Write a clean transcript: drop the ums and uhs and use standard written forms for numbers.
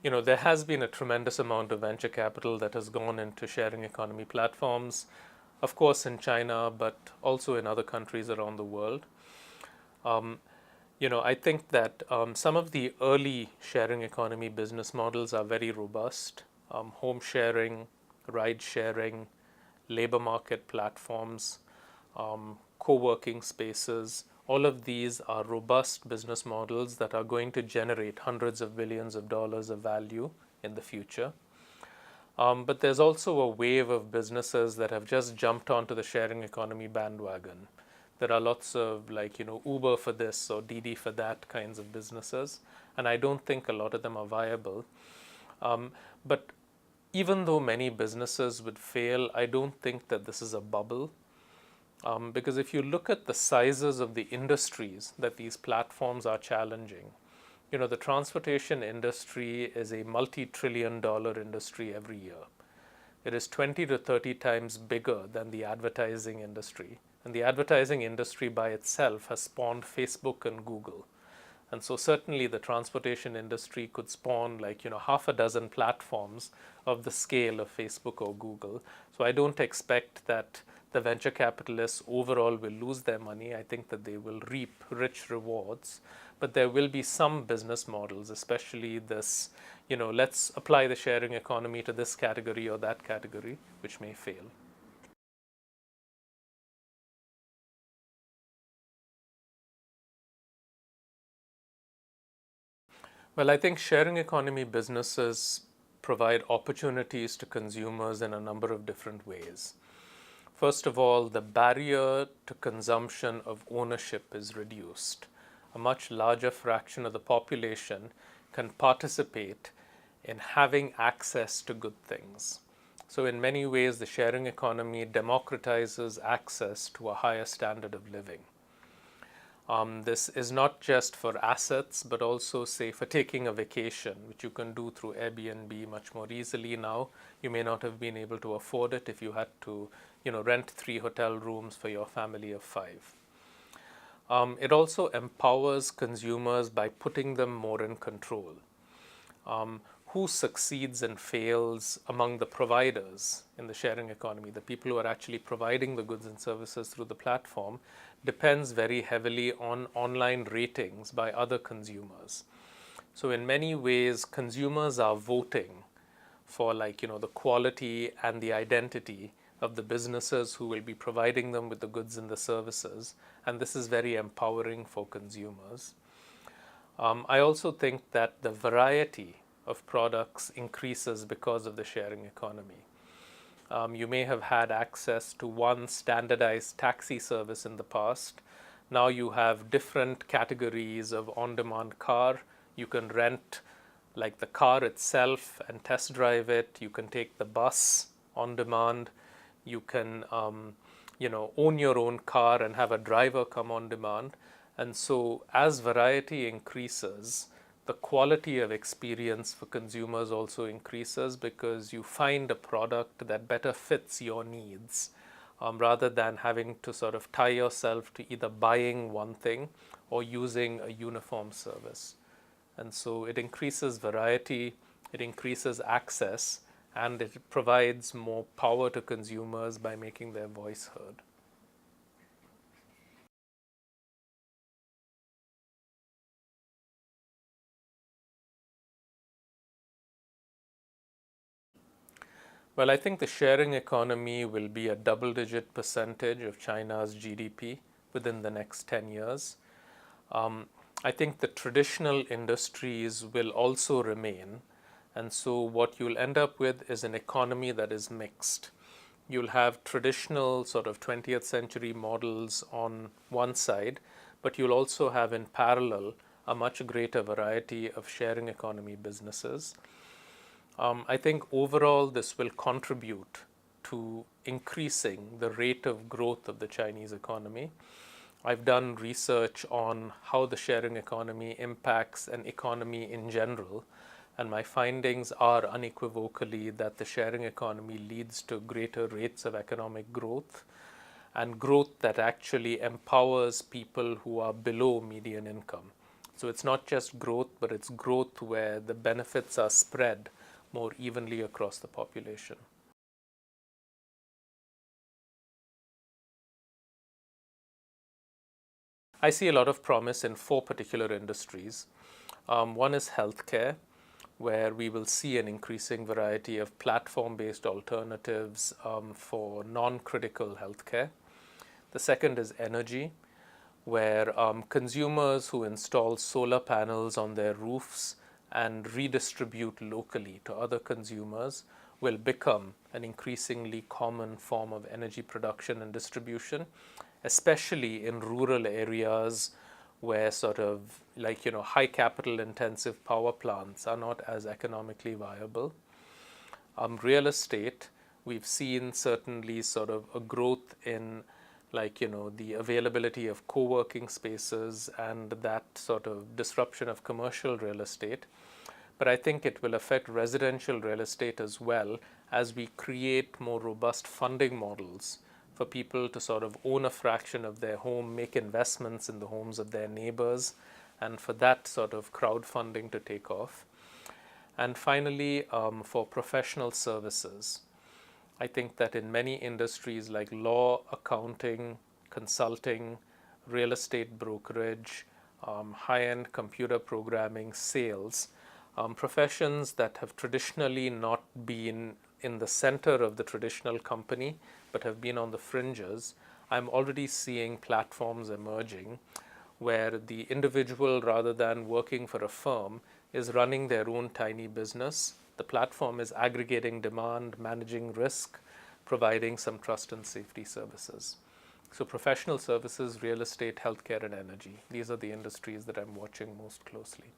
There has been a tremendous amount of venture capital that has gone into sharing economy platforms, of course in China, but also in other countries around the world. Um, I think that some of the early sharing economy business models are very robust. Home sharing, ride sharing, labor market platforms, co-working spaces, all of these are robust business models that are going to generate hundreds of billions of dollars of value in the future. But there's also a wave of businesses that have just jumped onto the sharing economy bandwagon. There are lots of Uber for this or Didi for that kinds of businesses, and I don't think a lot of them are viable. But even though many businesses would fail, I don't think that this is a bubble. Because if you look at the sizes of the industries that these platforms are challenging, the transportation industry is a multi-trillion-dollar industry every year. It is 20 to 30 times bigger than the advertising industry. And the advertising industry by itself has spawned Facebook and Google. And so certainly the transportation industry could spawn half a dozen platforms of the scale of Facebook or Google. So I don't expect that the venture capitalists overall will lose their money. I think that they will reap rich rewards. But there will be some business models, especially this, let's apply the sharing economy to this category or that category, which may fail. Well, I think sharing economy businesses provide opportunities to consumers in a number of different ways. First of all, the barrier to consumption of ownership is reduced. A much larger fraction of the population can participate in having access to good things. So in many ways, the sharing economy democratizes access to a higher standard of living. This is not just for assets, but also, say, for taking a vacation, which you can do through Airbnb much more easily now. You may not have been able to afford it if you had to, rent 3 hotel rooms for your family of 5. It also empowers consumers by putting them more in control. Who succeeds and fails among the providers in the sharing economy, the people who are actually providing the goods and services through the platform, depends very heavily on online ratings by other consumers. So in many ways, consumers are voting for the quality and the identity of the businesses who will be providing them with the goods and the services. And this is very empowering for consumers. I also think that the variety of products increases because of the sharing economy. You may have had access to one standardized taxi service in the past. Now you have different categories of on-demand car. You can rent the car itself and test drive it. You can take the bus on demand. You can own your own car and have a driver come on demand. And so as variety increases, the quality of experience for consumers also increases because you find a product that better fits your needs, rather than having to sort of tie yourself to either buying one thing or using a uniform service. And so it increases variety, it increases access, and it provides more power to consumers by making their voice heard. Well, I think the sharing economy will be a double-digit percentage of China's GDP within the next 10 years. I think the traditional industries will also remain. And so what you'll end up with is an economy that is mixed. You'll have traditional sort of 20th century models on one side, but you'll also have in parallel a much greater variety of sharing economy businesses. I think overall this will contribute to increasing the rate of growth of the Chinese economy. I've done research on how the sharing economy impacts an economy in general, and my findings are unequivocally that the sharing economy leads to greater rates of economic growth and growth that actually empowers people who are below median income. So it's not just growth, but it's growth where the benefits are spread more evenly across the population. I see a lot of promise in four particular industries. One is healthcare, where we will see an increasing variety of platform-based alternatives for non-critical healthcare. The second is energy, where consumers who install solar panels on their roofs and redistribute locally to other consumers will become an increasingly common form of energy production and distribution, especially in rural areas where sort of high capital intensive power plants are not as economically viable. Real estate, we've seen certainly sort of a growth in the availability of co-working spaces and that sort of disruption of commercial real estate. But I think it will affect residential real estate as well as we create more robust funding models for people to sort of own a fraction of their home, make investments in the homes of their neighbors, and for that sort of crowdfunding to take off. And finally, for professional services, I think that in many industries like law, accounting, consulting, real estate brokerage, high-end computer programming, sales, professions that have traditionally not been in the center of the traditional company but have been on the fringes, I'm already seeing platforms emerging where the individual, rather than working for a firm, is running their own tiny business. The platform is aggregating demand, managing risk, providing some trust and safety services. So professional services, real estate, healthcare, and energy. These are the industries that I'm watching most closely.